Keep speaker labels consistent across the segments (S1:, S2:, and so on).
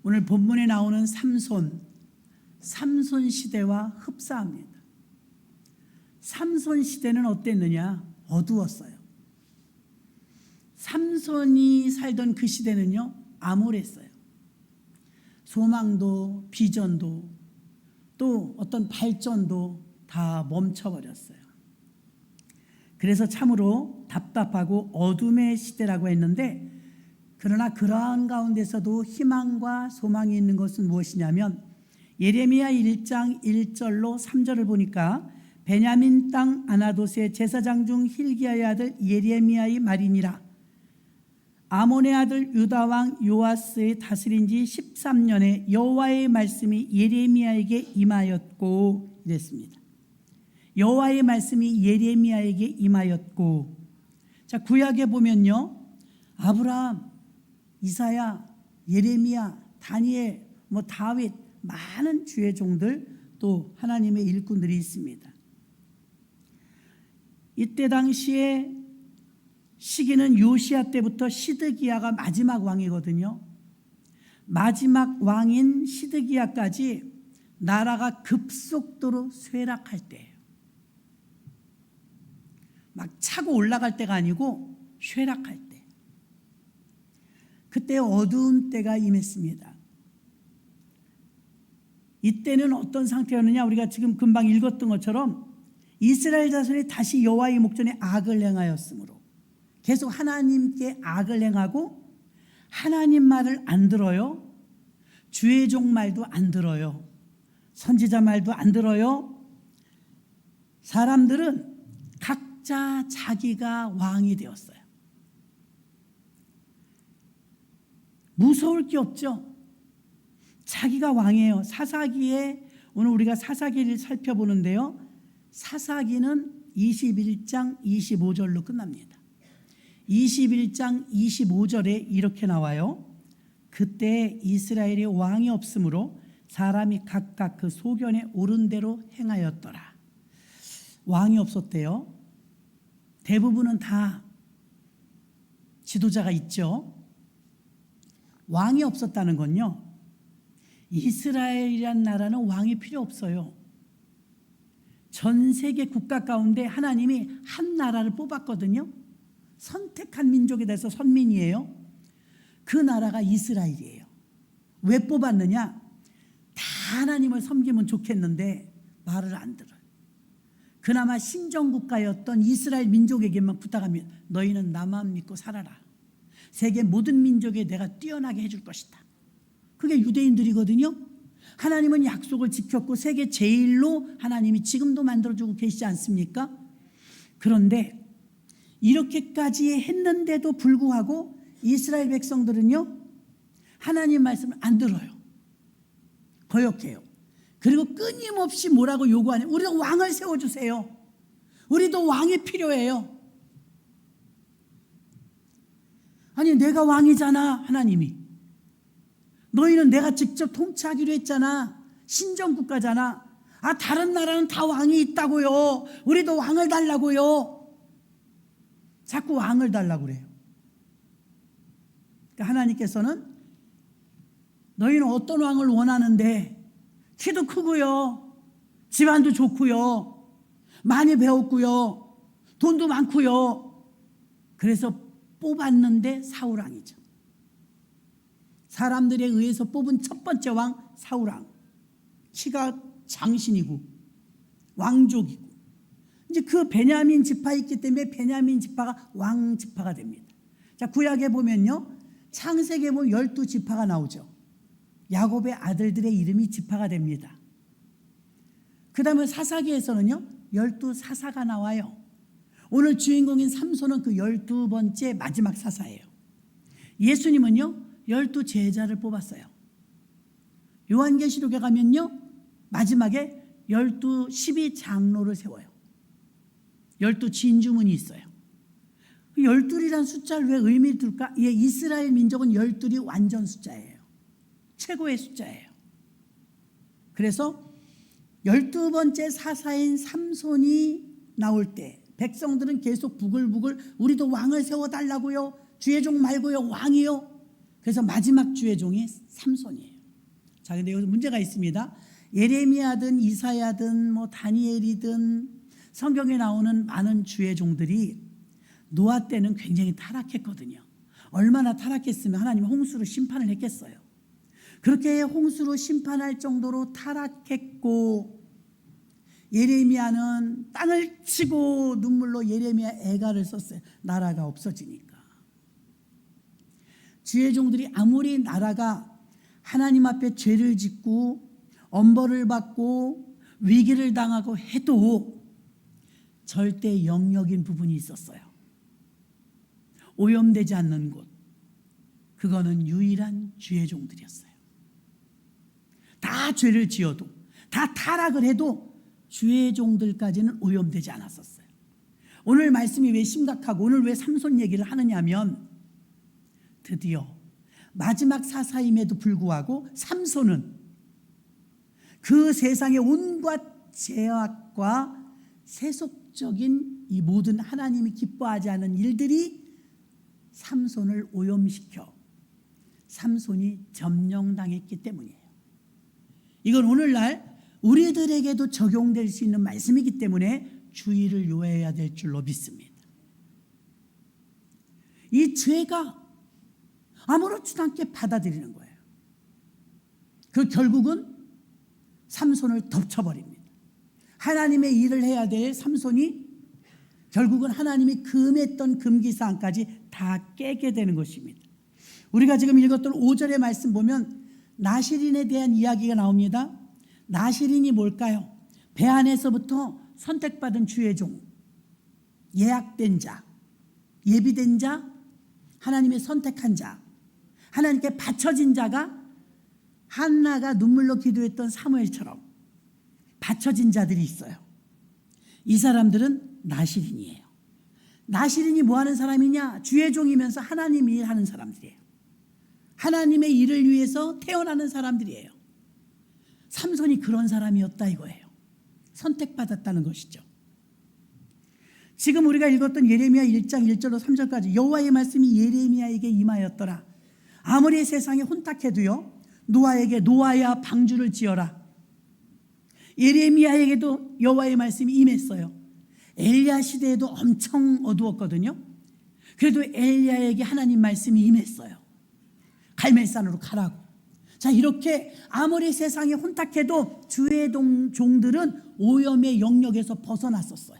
S1: 오늘 본문에 나오는 삼손 시대와 흡사합니다. 삼손 시대는 어땠느냐? 어두웠어요. 삼손이 살던 그 시대는요, 암울했어요. 소망도 비전도 또 어떤 발전도 다 멈춰버렸어요. 그래서 참으로 답답하고 어둠의 시대라고 했는데, 그러나 그러한 가운데서도 희망과 소망이 있는 것은 무엇이냐면 예레미야 1장 1절로 3절을 보니까 베냐민 땅 아나돗의 제사장 중 hil기야의 아들 예레미야의 말이니라. 아몬의 아들 유다 왕 요아스의 다스린 지 13년에 여호와의 말씀이 예레미야에게 임하였고, 이랬습니다. 여호와의 말씀이 예레미야에게 임하였고. 자, 구약에 보면요, 아브라함, 이사야, 예레미야, 다니엘, 다윗, 많은 주의 종들, 또 하나님의 일꾼들이 있습니다. 이때 당시에 시기는 요시야 때부터 시드기야가 마지막 왕이거든요. 마지막 왕인 시드기야까지 나라가 급속도로 쇠락할 때예요. 막 차고 올라갈 때가 아니고 쇠락할 때. 그때 어두운 때가 임했습니다. 이때는 어떤 상태였느냐? 우리가 지금 금방 읽었던 것처럼 이스라엘 자손이 다시 여호와의 목전에 악을 행하였으므로 계속 하나님께 악을 행하고 하나님 말을 안 들어요. 주의 종 말도 안 들어요. 선지자 말도 안 들어요. 사람들은 각자 자기가 왕이 되었어요. 무서울 게 없죠. 자기가 왕이에요. 사사기에, 오늘 우리가 사사기를 살펴보는데요, 사사기는 21장 25절로 끝납니다. 21장 25절에 이렇게 나와요. 그때 이스라엘에 왕이 없으므로 사람이 각각 그 소견에 오른 대로 행하였더라. 왕이 없었대요. 대부분은 다 지도자가 있죠. 왕이 없었다는 건요, 이스라엘이란 나라는 왕이 필요 없어요. 전 세계 국가 가운데 하나님이 한 나라를 뽑았거든요. 선택한 민족에 대해서 선민이에요. 그 나라가 이스라엘이에요. 왜 뽑았느냐? 다 하나님을 섬기면 좋겠는데 말을 안 들어요. 그나마 신정국가였던 이스라엘 민족에게만 부탁하면 너희는 나만 믿고 살아라. 세계 모든 민족에 내가 뛰어나게 해줄 것이다. 그게 유대인들이거든요. 하나님은 약속을 지켰고 세계 제일로 하나님이 지금도 만들어주고 계시지 않습니까? 그런데 이렇게까지 했는데도 불구하고 이스라엘 백성들은요, 하나님 말씀을 안 들어요. 거역해요. 그리고 끊임없이 뭐라고 요구하냐? 우리도 왕을 세워주세요. 우리도 왕이 필요해요. 아니, 내가 왕이잖아. 하나님이 너희는 내가 직접 통치하기로 했잖아. 신정국가잖아. 다른 나라는 다 왕이 있다고요. 우리도 왕을 달라고요. 자꾸 왕을 달라고 그래요. 그러니까 하나님께서는 너희는 어떤 왕을 원하는데, 키도 크고요, 집안도 좋고요, 많이 배웠고요, 돈도 많고요. 그래서 뽑았는데 사울왕이죠. 사람들에 의해서 뽑은 첫 번째 왕 사울왕. 키가 장신이고 왕족이고, 이제 그 베냐민 지파에 있기 때문에 베냐민 지파가 왕 지파가 됩니다. 자, 구약에 보면요, 창세기에 보면 12지파가 나오죠. 야곱의 아들들의 이름이 지파가 됩니다. 그 다음에 사사기에서는요, 12사사가 나와요. 오늘 주인공인 삼손은 그 12번째 마지막 사사예요. 예수님은요, 12제자를 뽑았어요. 요한계시록에 가면요, 마지막에 12장로를 세워요. 12진주문이 있어요. 12이라는 숫자를 왜 의미를 둘까? 이스라엘 민족은 12이 완전 숫자예요. 최고의 숫자예요. 그래서 12번째 사사인 삼손이 나올 때 백성들은 계속 부글부글 우리도 왕을 세워달라고요. 주의 종 말고요. 왕이요. 그래서 마지막 주의 종이 삼손이에요. 자, 근데 여기서 문제가 있습니다. 예레미야든 이사야든 뭐 다니엘이든 성경에 나오는 많은 주의 종들이 노아 때는 굉장히 타락했거든요. 얼마나 타락했으면 하나님이 홍수로 심판을 했겠어요. 그렇게 홍수로 심판할 정도로 타락했고, 예레미야는 땅을 치고 눈물로 예레미야 애가를 썼어요. 나라가 없어지니까. 주의 종들이 아무리 나라가 하나님 앞에 죄를 짓고 엄벌을 받고 위기를 당하고 해도 절대 영역인 부분이 있었어요. 오염되지 않는 곳, 그거는 유일한 주의 종들이었어요. 다 죄를 지어도, 다 타락을 해도 주의 종들까지는 오염되지 않았었어요. 오늘 말씀이 왜 심각하고 오늘 왜 삼손 얘기를 하느냐 하면, 드디어 마지막 사사임에도 불구하고 삼손은 그 세상의 온갖 죄악과 세속적인 이 모든 하나님이 기뻐하지 않은 일들이 삼손을 오염시켜 삼손이 점령당했기 때문이에요. 이건 오늘날 우리들에게도 적용될 수 있는 말씀이기 때문에 주의를 요해야 될 줄로 믿습니다. 이 죄가 아무렇지도 않게 받아들이는 거예요. 그 결국은 삼손을 덮쳐버립니다. 하나님의 일을 해야 될 삼손이 결국은 하나님이 금했던 금기사항까지 다 깨게 되는 것입니다. 우리가 지금 읽었던 5절의 말씀 보면 나시린에 대한 이야기가 나옵니다. 나시린이 뭘까요? 배 안에서부터 선택받은 주의 종, 예약된 자, 예비된 자, 하나님의 선택한 자, 하나님께 바쳐진 자가 한나가 눈물로 기도했던 사무엘처럼 바쳐진 자들이 있어요. 이 사람들은 나시린이에요. 나시린이 뭐 하는 사람이냐? 주의 종이면서 하나님 일하는 사람들이에요. 하나님의 일을 위해서 태어나는 사람들이에요. 삼손이 그런 사람이었다 이거예요. 선택받았다는 것이죠. 지금 우리가 읽었던 예레미야 1장 1절로 3절까지 여호와의 말씀이 예레미야에게 임하였더라. 아무리 세상에 혼탁해도요, 노아에게 노아야 방주를 지어라. 예레미야에게도 여호와의 말씀이 임했어요. 엘리야 시대에도 엄청 어두웠거든요. 그래도 엘리야에게 하나님 말씀이 임했어요. 갈멜산으로 가라고. 자, 이렇게 아무리 세상이 혼탁해도 주의 종들은 오염의 영역에서 벗어났었어요.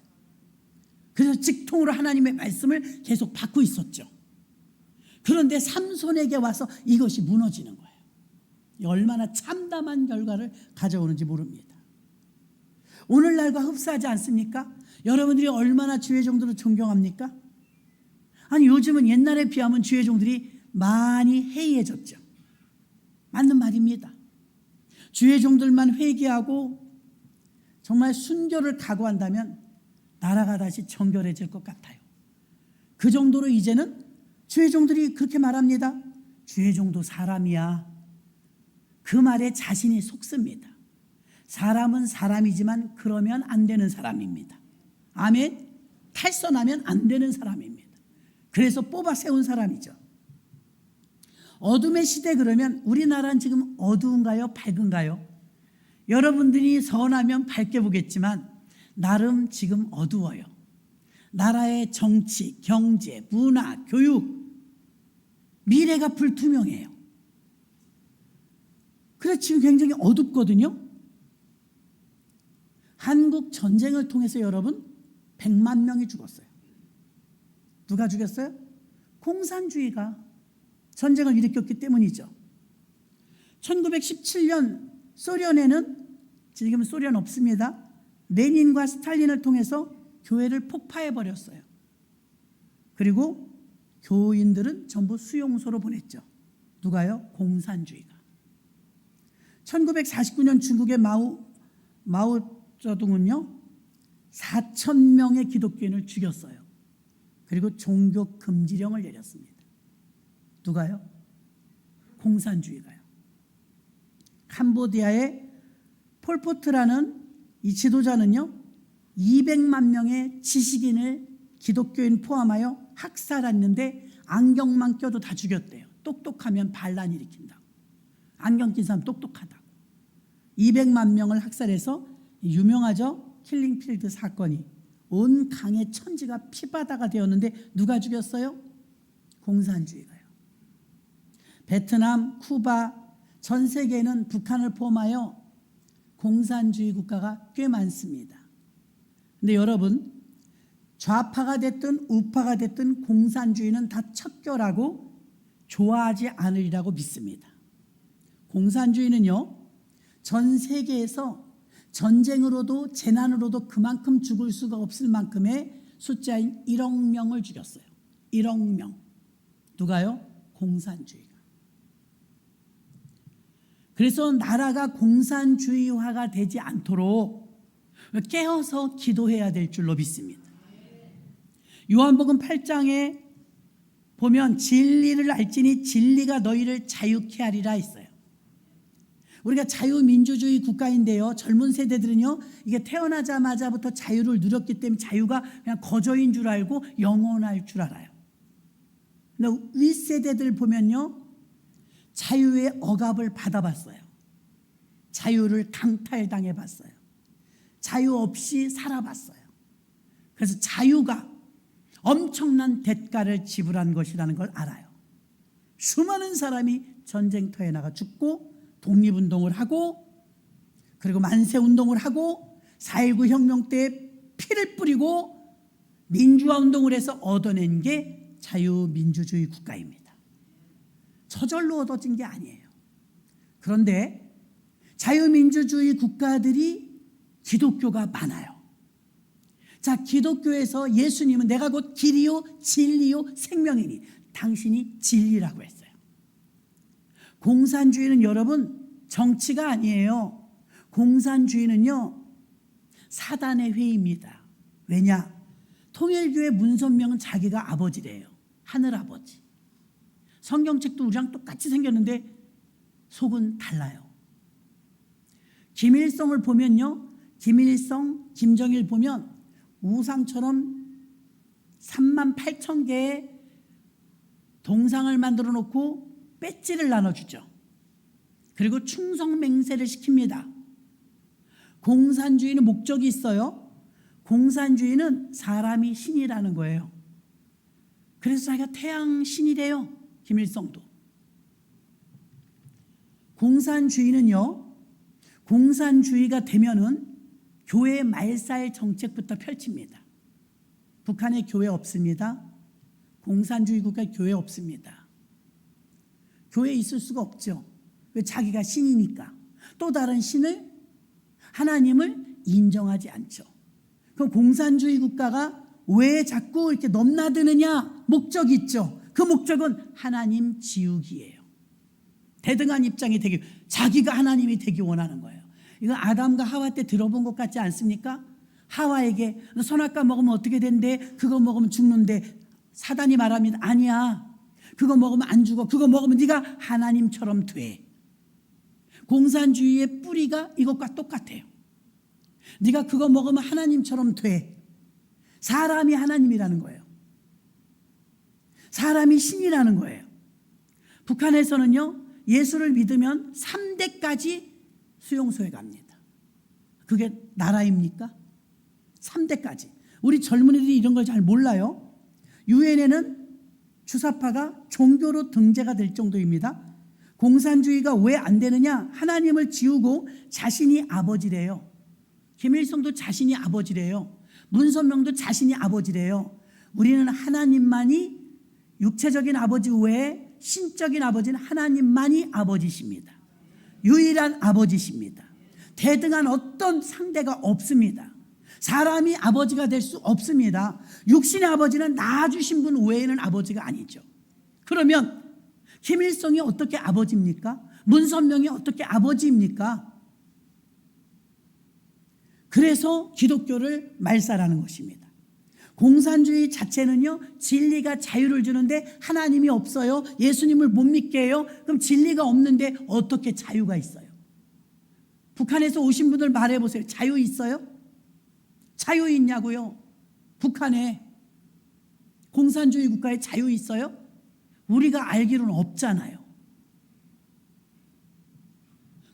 S1: 그래서 직통으로 하나님의 말씀을 계속 받고 있었죠. 그런데 삼손에게 와서 이것이 무너지는 거예요. 얼마나 참담한 결과를 가져오는지 모릅니다. 오늘날과 흡사하지 않습니까? 여러분들이 얼마나 주의 종들을 존경합니까? 아니, 요즘은 옛날에 비하면 주의 종들이 많이 해이해졌죠. 맞는 말입니다. 주의 종들만 회개하고 정말 순교를 각오한다면 나라가 다시 정결해질 것 같아요. 그 정도로 이제는 주의 종들이 그렇게 말합니다. 주의 종도 사람이야. 그 말에 자신이 속습니다. 사람은 사람이지만 그러면 안 되는 사람입니다. 아멘. 탈선하면 안 되는 사람입니다. 그래서 뽑아 세운 사람이죠. 어둠의 시대 그러면 우리나라는 지금 어두운가요? 밝은가요? 여러분들이 선하면 밝게 보겠지만 나름 지금 어두워요. 나라의 정치, 경제, 문화, 교육, 미래가 불투명해요. 그래서 지금 굉장히 어둡거든요. 한국 전쟁을 통해서 여러분 100만 명이 죽었어요. 누가 죽였어요? 공산주의가 전쟁을 일으켰기 때문이죠. 1917년 소련에는, 지금 소련 없습니다. 레닌과 스탈린을 통해서 교회를 폭파해버렸어요. 그리고 교인들은 전부 수용소로 보냈죠. 누가요? 공산주의가. 1949년 중국의 마오쩌둥은요 4,000명의 기독교인을 죽였어요. 그리고 종교 금지령을 내렸습니다. 누가요? 공산주의가요. 캄보디아의 폴포트라는 이 지도자는요 200만 명의 지식인을 기독교인 포함하여 학살했는데 안경만 껴도 다 죽였대요. 똑똑하면 반란 일으킨다고. 안경 낀 사람 똑똑하다고. 200만 명을 학살해서 유명하죠? 킬링필드 사건이. 온 강의 천지가 피바다가 되었는데 누가 죽였어요? 공산주의가요. 베트남, 쿠바, 전 세계에는 북한을 포함하여 공산주의 국가가 꽤 많습니다. 근데 여러분, 좌파가 됐든 우파가 됐든 공산주의는 다 척결하고 좋아하지 않으리라고 믿습니다. 공산주의는요, 전 세계에서 전쟁으로도 재난으로도 그만큼 죽을 수가 없을 만큼의 숫자인 1억 명을 죽였어요. 1억 명. 누가요? 공산주의가. 그래서 나라가 공산주의화가 되지 않도록 깨어서 기도해야 될 줄로 믿습니다. 요한복음 8장에 보면 진리를 알지니 진리가 너희를 자유케 하리라 했어요. 우리가 자유민주주의 국가인데요, 젊은 세대들은요, 이게 태어나자마자부터 자유를 누렸기 때문에 자유가 그냥 거저인 줄 알고 영원할 줄 알아요. 근데 윗세대들 보면요, 자유의 억압을 받아봤어요. 자유를 강탈당해 봤어요. 자유 없이 살아봤어요. 그래서 자유가 엄청난 대가를 지불한 것이라는 걸 알아요. 수많은 사람이 전쟁터에 나가 죽고 독립운동을 하고 그리고 만세운동을 하고 4.19 혁명 때 피를 뿌리고 민주화운동을 해서 얻어낸 게 자유민주주의 국가입니다. 저절로 얻어진 게 아니에요. 그런데 자유민주주의 국가들이 기독교가 많아요. 자, 기독교에서 예수님은 내가 곧 길이요 진리요 생명이니 당신이 진리라고 했어요. 공산주의는 여러분 정치가 아니에요. 공산주의는요 사단의 회의입니다. 왜냐? 통일교회 문선명은 자기가 아버지래요. 하늘아버지. 성경책도 우리랑 똑같이 생겼는데 속은 달라요. 김일성을 보면요, 김일성, 김정일 보면 우상처럼 38,000개의 동상을 만들어 놓고 배지를 나눠주죠. 그리고 충성맹세를 시킵니다. 공산주의는 목적이 있어요. 공산주의는 사람이 신이라는 거예요. 그래서 자기가 태양 신이래요. 김일성도. 공산주의는요, 공산주의가 되면은 교회 말살 정책부터 펼칩니다. 북한에 교회 없습니다. 공산주의 국가에 교회 없습니다. 교회에 있을 수가 없죠. 왜? 자기가 신이니까. 또 다른 신을, 하나님을 인정하지 않죠. 그럼 공산주의 국가가 왜 자꾸 이렇게 넘나드느냐? 목적이 있죠. 그 목적은 하나님 지우기예요. 대등한 입장이 되기, 자기가 하나님이 되기 원하는 거예요. 이건 아담과 하와 때 들어본 것 같지 않습니까? 하와에게 너 선악과 먹으면 어떻게 된대? 그거 먹으면 죽는데. 사단이 말합니다. 아니야. 그거 먹으면 안 죽어. 그거 먹으면 네가 하나님처럼 돼. 공산주의의 뿌리가 이것과 똑같아요. 네가 그거 먹으면 하나님처럼 돼. 사람이 하나님이라는 거예요. 사람이 신이라는 거예요. 북한에서는요, 예수를 믿으면 3대까지 수용소에 갑니다. 그게 나라입니까? 3대까지. 우리 젊은이들이 이런 걸 잘 몰라요. 유엔에는 주사파가 종교로 등재가 될 정도입니다. 공산주의가 왜 안 되느냐? 하나님을 지우고 자신이 아버지래요. 김일성도 자신이 아버지래요. 문선명도 자신이 아버지래요. 우리는 하나님만이, 육체적인 아버지 외에 신적인 아버지는 하나님만이 아버지십니다. 유일한 아버지십니다. 대등한 어떤 상대가 없습니다. 사람이 아버지가 될 수 없습니다. 육신의 아버지는 낳아주신 분 외에는 아버지가 아니죠. 그러면 김일성이 어떻게 아버지입니까? 문선명이 어떻게 아버지입니까? 그래서 기독교를 말살하는 것입니다. 공산주의 자체는요, 진리가 자유를 주는데 하나님이 없어요. 예수님을 못 믿게 해요. 그럼 진리가 없는데 어떻게 자유가 있어요? 북한에서 오신 분들 말해보세요. 자유 있어요? 자유 있냐고요? 북한에 공산주의 국가에 자유 있어요? 우리가 알기로는 없잖아요.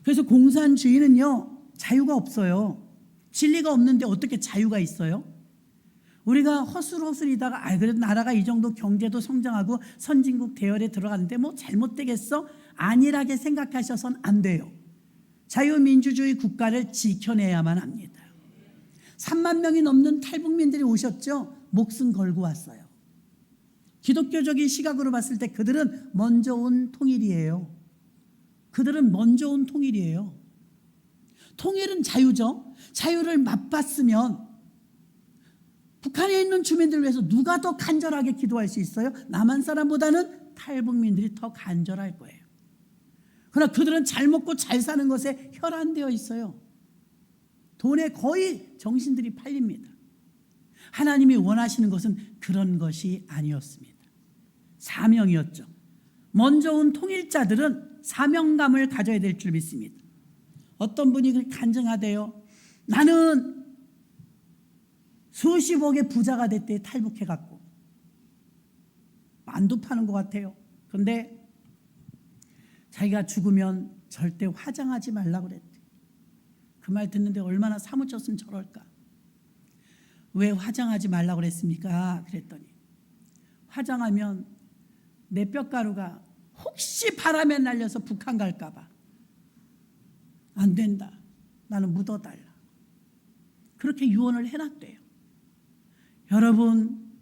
S1: 그래서 공산주의는요, 자유가 없어요. 진리가 없는데 어떻게 자유가 있어요? 우리가 허술허술이다가 그래도 나라가 이 정도 경제도 성장하고 선진국 대열에 들어가는데 뭐 잘못되겠어? 안일하게 생각하셔서는 안 돼요. 자유민주주의 국가를 지켜내야만 합니다. 3만 명이 넘는 탈북민들이 오셨죠. 목숨 걸고 왔어요. 기독교적인 시각으로 봤을 때 그들은 먼저 온 통일이에요. 그들은 먼저 온 통일이에요. 통일은 자유죠. 자유를 맛봤으면 북한에 있는 주민들을 위해서 누가 더 간절하게 기도할 수 있어요? 남한 사람보다는 탈북민들이 더 간절할 거예요. 그러나 그들은 잘 먹고 잘 사는 것에 혈안되어 있어요. 돈에 거의 정신들이 팔립니다. 하나님이 원하시는 것은 그런 것이 아니었습니다. 사명이었죠. 먼저 온 통일자들은 사명감을 가져야 될 줄 믿습니다. 어떤 분이 그렇게 간증하대요. 나는 수십억의 부자가 됐대. 탈북해갖고 만두 파는 것 같아요. 그런데 자기가 죽으면 절대 화장하지 말라고 그랬대. 그 말 듣는데 얼마나 사무쳤으면 저럴까. 왜 화장하지 말라고 그랬습니까? 그랬더니 화장하면 내 뼈가루가 혹시 바람에 날려서 북한 갈까 봐. 안 된다. 나는 묻어달라. 그렇게 유언을 해놨대요. 여러분,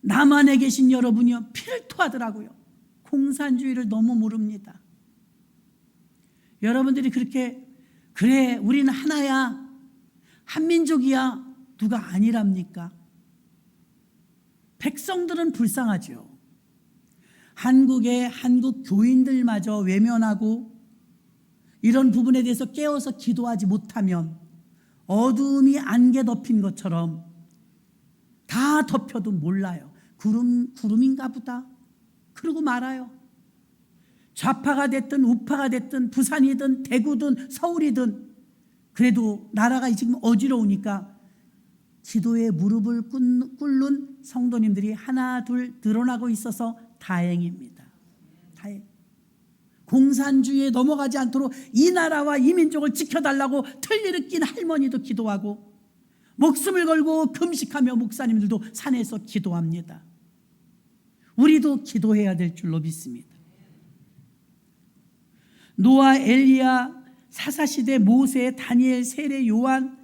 S1: 남한에 계신 여러분이요, 피를 토하더라고요. 공산주의를 너무 모릅니다. 여러분들이 그렇게 그래 우리는 하나야, 한민족이야, 누가 아니랍니까? 백성들은 불쌍하죠. 한국의 한국 교인들마저 외면하고 이런 부분에 대해서 깨어서 기도하지 못하면 어두움이 안개 덮인 것처럼 다 덮여도 몰라요. 구름인가 보다. 그러고 말아요. 좌파가 됐든 우파가 됐든 부산이든 대구든 서울이든 그래도 나라가 지금 어지러우니까 기도에 무릎을 꿇는 성도님들이 하나 둘 늘어나고 있어서 다행입니다. 다행. 공산주의에 넘어가지 않도록 이 나라와 이 민족을 지켜달라고 틀니를 낀 할머니도 기도하고 목숨을 걸고 금식하며 목사님들도 산에서 기도합니다. 우리도 기도해야 될 줄로 믿습니다. 노아, 엘리야, 사사시대, 모세, 다니엘, 세례, 요한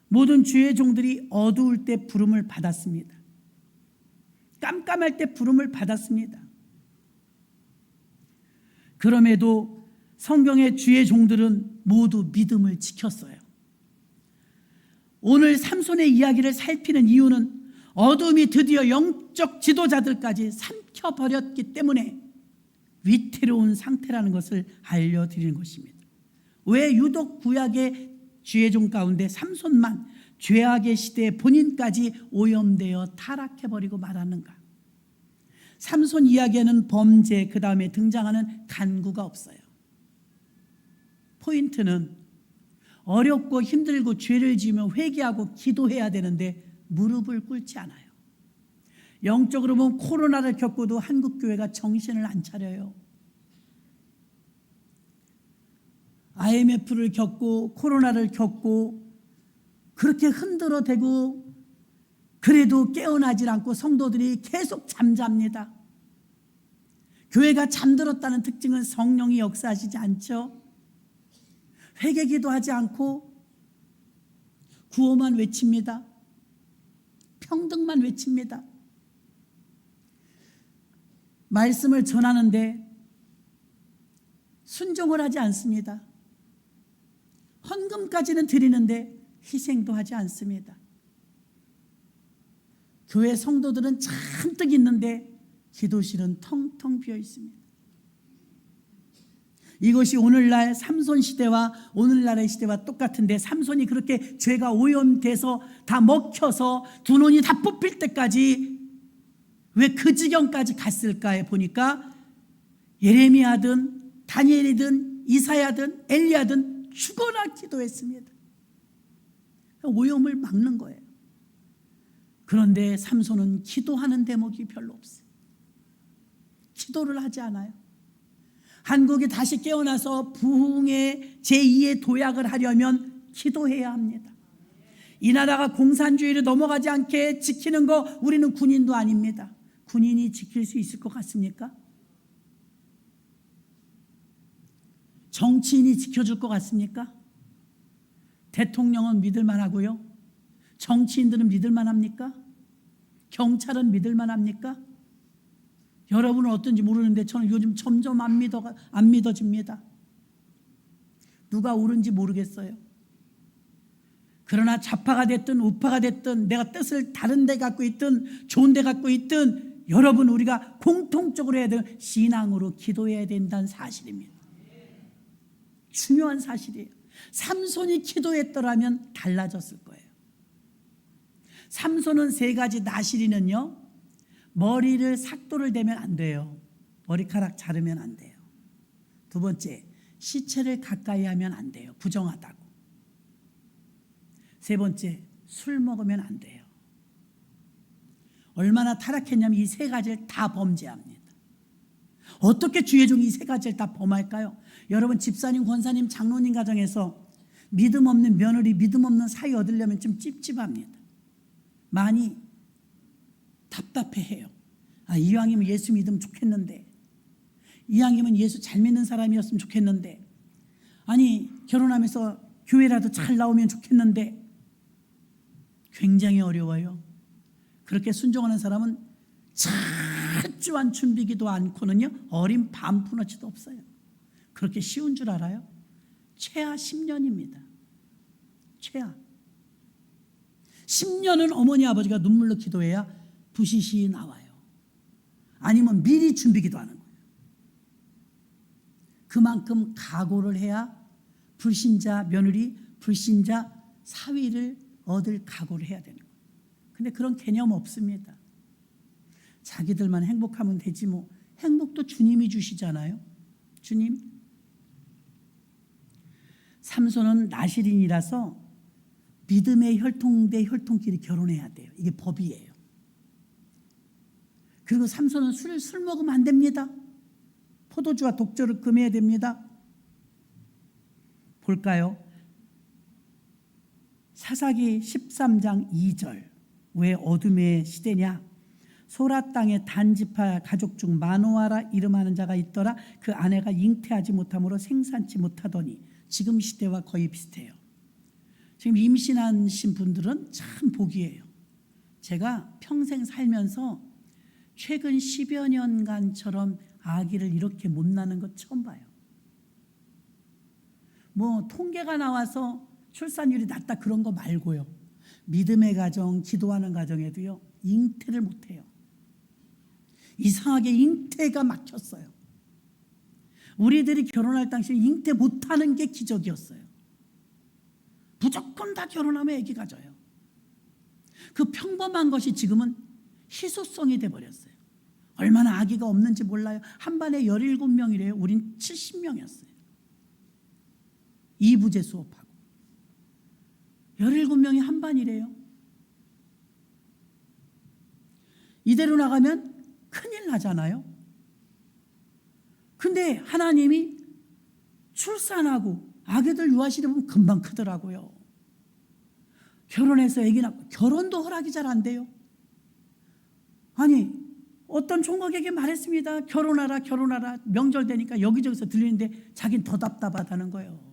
S1: 모든 주의 종들이 어두울 때 부름을 받았습니다. 깜깜할 때 부름을 받았습니다. 그럼에도 성경의 주의 종들은 모두 믿음을 지켰어요. 오늘 삼손의 이야기를 살피는 이유는 어둠이 드디어 영적 지도자들까지 삼켜버렸기 때문에 위태로운 상태라는 것을 알려드리는 것입니다. 왜 유독 구약의 주의 종 가운데 삼손만 죄악의 시대에 본인까지 오염되어 타락해버리고 말았는가? 삼손 이야기에는 범죄, 그 다음에 등장하는 간구가 없어요. 포인트는 어렵고 힘들고 죄를 지으며 회개하고 기도해야 되는데 무릎을 꿇지 않아요. 영적으로 보면 코로나를 겪고도 한국교회가 정신을 안 차려요. IMF를 겪고 코로나를 겪고 그렇게 흔들어대고 그래도 깨어나질 않고 성도들이 계속 잠잡니다. 교회가 잠들었다는 특징은 성령이 역사하시지 않죠. 회개기도 하지 않고 구호만 외칩니다. 평등만 외칩니다. 말씀을 전하는데 순종을 하지 않습니다. 헌금까지는 드리는데 희생도 하지 않습니다. 교회 성도들은 잔뜩 있는데 기도실은 텅텅 비어 있습니다. 이것이 오늘날 삼손 시대와 오늘날의 시대와 똑같은데 삼손이 그렇게 죄가 오염돼서 다 먹혀서 두 눈이 다 뽑힐 때까지 왜 그 지경까지 갔을까에 보니까 예레미야든 다니엘이든 이사야든 엘리야든 죽어라 기도했습니다. 오염을 막는 거예요. 그런데 삼손은 기도하는 대목이 별로 없어요. 기도를 하지 않아요? 한국이 다시 깨어나서 부흥의 제2의 도약을 하려면 기도해야 합니다. 이 나라가 공산주의로 넘어가지 않게 지키는 거 우리는 군인도 아닙니다. 군인이 지킬 수 있을 것 같습니까? 정치인이 지켜줄 것 같습니까? 대통령은 믿을만 하고요. 정치인들은 믿을만 합니까? 경찰은 믿을만 합니까? 여러분은 어떤지 모르는데 저는 요즘 점점 안 믿어집니다. 누가 옳은지 모르겠어요. 그러나 좌파가 됐든 우파가 됐든 내가 뜻을 다른 데 갖고 있든 좋은 데 갖고 있든 여러분 우리가 공통적으로 해야 되는 신앙으로 기도해야 된다는 사실입니다. 중요한 사실이에요. 삼손이 기도했더라면 달라졌을 거예요. 삼손은 3가지 나시리는요, 머리를 삭도를 대면 안 돼요. 머리카락 자르면 안 돼요. 2번째, 시체를 가까이 하면 안 돼요. 부정하다고. 3번째, 술 먹으면 안 돼요. 얼마나 타락했냐면 이 3가지를 다 범죄합니다. 어떻게 주의 종이 이 3가지를 다 범할까요? 여러분 집사님, 권사님, 장로님 가정에서 믿음 없는 며느리, 믿음 없는 사위 얻으려면 좀 찝찝합니다. 많이 답답해해요. 이왕이면 예수 믿으면 좋겠는데, 이왕이면 예수 잘 믿는 사람이었으면 좋겠는데, 아니 결혼하면서 교회라도 잘 나오면 좋겠는데, 굉장히 어려워요. 그렇게 순종하는 사람은 철저한 준비기도 않고는요 어린 반푼어치도 없어요. 그렇게 쉬운 줄 알아요? 최하 10년입니다. 최하 10년은 어머니 아버지가 눈물로 기도해야 부시시 나와요. 아니면 미리 준비기도 하는 거예요. 그만큼 각오를 해야 불신자 며느리, 불신자 사위를 얻을 각오를 해야 되는 거예요. 근데 그런 개념 없습니다. 자기들만 행복하면 되지 뭐. 행복도 주님이 주시잖아요. 주님. 삼손은 나실인이라서 믿음의 혈통 대 혈통끼리 결혼해야 돼요. 이게 법이에요. 그리고 삼손은 술 먹으면 안 됩니다. 포도주와 독주를 금해야 됩니다. 볼까요? 사사기 13장 2절. 왜 어둠의 시대냐? 소라 땅에 단지파 가족 중 마노아라 이름하는 자가 있더라. 그 아내가 잉태하지 못함으로 생산치 못하더니. 지금 시대와 거의 비슷해요. 지금 임신하신 분들은 참 복이에요. 제가 평생 살면서 최근 10여 년간처럼 아기를 이렇게 못 낳는 거 처음 봐요. 뭐 통계가 나와서 출산율이 낮다 그런 거 말고요. 믿음의 가정, 기도하는 가정에도요 잉태를 못해요. 이상하게 잉태가 막혔어요. 우리들이 결혼할 당시 잉태 못하는 게 기적이었어요. 무조건 다 결혼하면 아기 가져요. 그 평범한 것이 지금은 희소성이 돼버렸어요. 얼마나 아기가 없는지 몰라요. 한 반에 17명이래요. 우린 70명이었어요. 2부제 수업하고 17명이 한 반이래요. 이대로 나가면 큰일 나잖아요. 근데 하나님이 출산하고 아기들 유아시키면 금방 크더라고요. 결혼해서 아기 낳고 결혼도 허락이 잘 안 돼요. 아니 어떤 총각에게 말했습니다. 결혼하라 결혼하라. 명절 되니까 여기저기서 들리는데 자긴 더 답답하다는 거예요.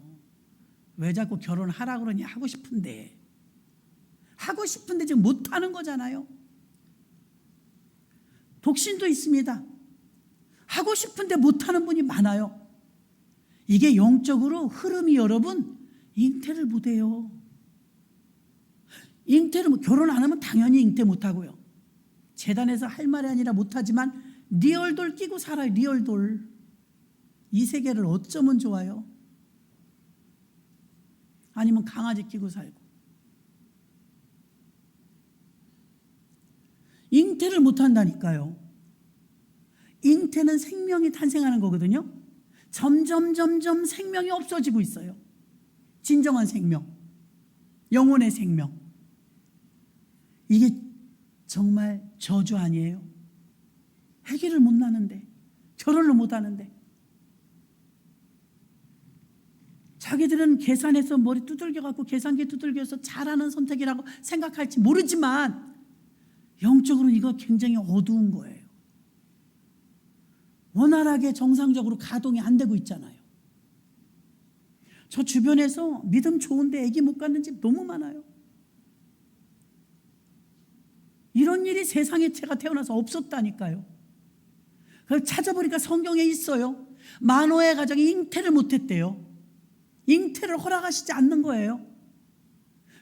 S1: 왜 자꾸 결혼하라 그러냐. 하고 싶은데 지금 못하는 거잖아요. 독신도 있습니다. 하고 싶은데 못하는 분이 많아요. 이게 영적으로 흐름이 여러분 잉태를 못해요. 잉태를 결혼 안 하면 당연히 잉태 못하고요. 재단에서 할 말이 아니라 못하지만 리얼돌 끼고 살아요. 리얼돌. 이 세계를 어쩌면 좋아요. 아니면 강아지 끼고 살고. 잉태를 못한다니까요. 잉태는 생명이 탄생하는 거거든요. 점점 생명이 없어지고 있어요. 진정한 생명, 영혼의 생명. 이게 정말 저주 아니에요? 아기를 못 낳는데 결혼을 못하는데. 자기들은 계산해서 머리 두들겨갖고 계산기 두들겨서 잘하는 선택이라고 생각할지 모르지만 영적으로는 이거 굉장히 어두운 거예요. 원활하게 정상적으로 가동이 안 되고 있잖아요. 저 주변에서 믿음 좋은데 아기 못 갖는 집 너무 많아요. 이런 일이 세상에 제가 태어나서 없었다니까요. 그걸 찾아보니까 성경에 있어요. 마노아의 가정이 잉태를 못했대요. 잉태를 허락하시지 않는 거예요.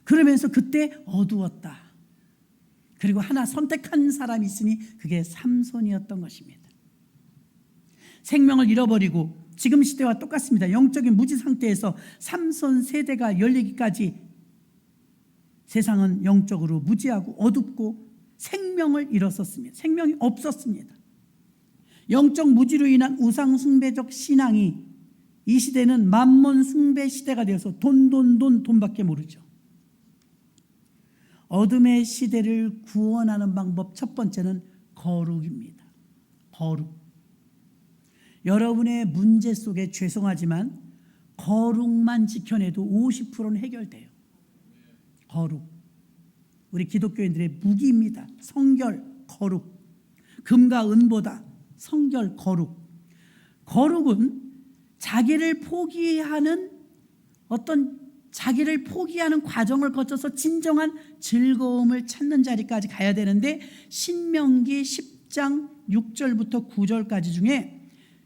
S1: 그러면서 그때 어두웠다. 그리고 하나 선택한 사람이 있으니 그게 삼손이었던 것입니다. 생명을 잃어버리고 지금 시대와 똑같습니다. 영적인 무지 상태에서 삼손 세대가 열리기까지 세상은 영적으로 무지하고 어둡고 생명을 잃었었습니다. 생명이 없었습니다. 영적 무지로 인한 우상 숭배적 신앙이 이 시대는 만몬 숭배 시대가 되어서 돈밖에 모르죠. 어둠의 시대를 구원하는 방법 첫 번째는 거룩입니다. 거룩. 여러분의 문제 속에 죄송하지만 거룩만 지켜내도 50%는 해결돼요. 거룩. 우리 기독교인들의 무기입니다. 성결, 거룩. 금과 은보다 성결, 거룩. 거룩은 자기를 포기하는 과정을 거쳐서 진정한 즐거움을 찾는 자리까지 가야 되는데 신명기 10장 6절부터 9절까지 중에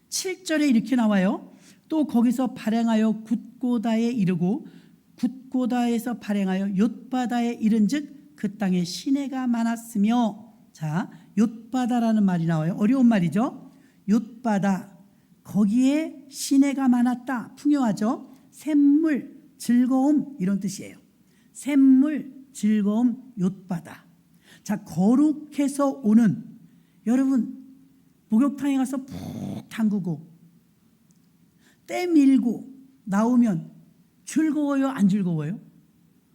S1: 7절에 이렇게 나와요. 또 거기서 발행하여 굿고다에 이르고 굿고다에서 발행하여 욤바다에 이른즉 그 땅에 시내가 많았으며. 자, 욤바다라는 말이 나와요. 어려운 말이죠. 욤바다, 거기에 시내가 많았다. 풍요하죠. 샘물, 즐거움, 이런 뜻이에요. 샘물, 즐거움, 욤바다. 자, 거룩해서 오는, 여러분 목욕탕에 가서 푹 담그고 때 밀고 나오면 즐거워요, 안 즐거워요?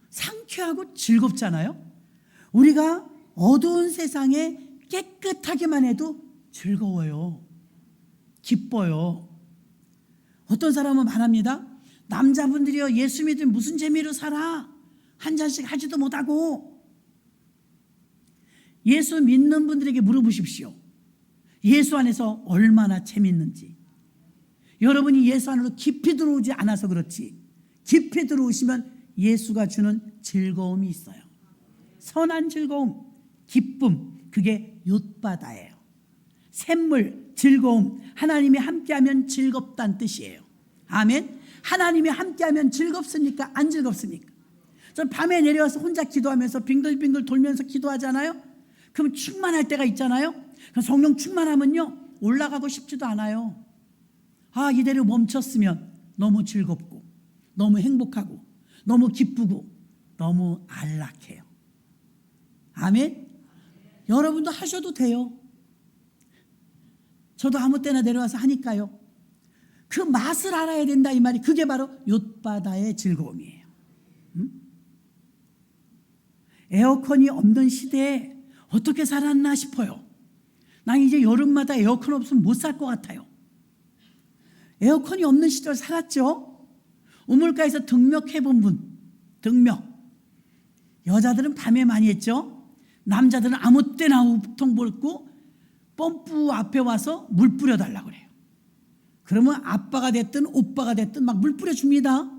S1: 상쾌하고 즐겁잖아요. 우리가 어두운 세상에 깨끗하게만 해도 즐거워요. 기뻐요. 어떤 사람은 말합니다. 남자분들이요, 예수 믿으면 무슨 재미로 살아? 한 잔씩 하지도 못하고. 예수 믿는 분들에게 물어보십시오. 예수 안에서 얼마나 재밌는지. 여러분이 예수 안으로 깊이 들어오지 않아서 그렇지, 깊이 들어오시면 예수가 주는 즐거움이 있어요. 선한 즐거움, 기쁨, 그게 욤바다예요. 샘물, 즐거움, 하나님이 함께하면 즐겁다는 뜻이에요. 아멘. 하나님이 함께하면 즐겁습니까? 안 즐겁습니까? 저 밤에 내려와서 혼자 기도하면서 빙글빙글 돌면서 기도하잖아요. 그럼 충만할 때가 있잖아요. 성령 충만하면요, 올라가고 싶지도 않아요. 이대로 멈췄으면 너무 즐겁고 너무 행복하고 너무 기쁘고 너무 안락해요. 아멘. 여러분도 하셔도 돼요. 저도 아무 때나 내려와서 하니까요. 그 맛을 알아야 된다, 이 말이. 그게 바로 욤바다의 즐거움이에요. 에어컨이 없는 시대에 어떻게 살았나 싶어요. 난 이제 여름마다 에어컨 없으면 못 살 것 같아요. 에어컨이 없는 시절 살았죠. 우물가에서 등목해본 분, 등목. 여자들은 밤에 많이 했죠. 남자들은 아무 때나 우통 벗고 펌프 앞에 와서 물 뿌려달라고 그래요. 그러면 아빠가 됐든 오빠가 됐든 막 물 뿌려줍니다.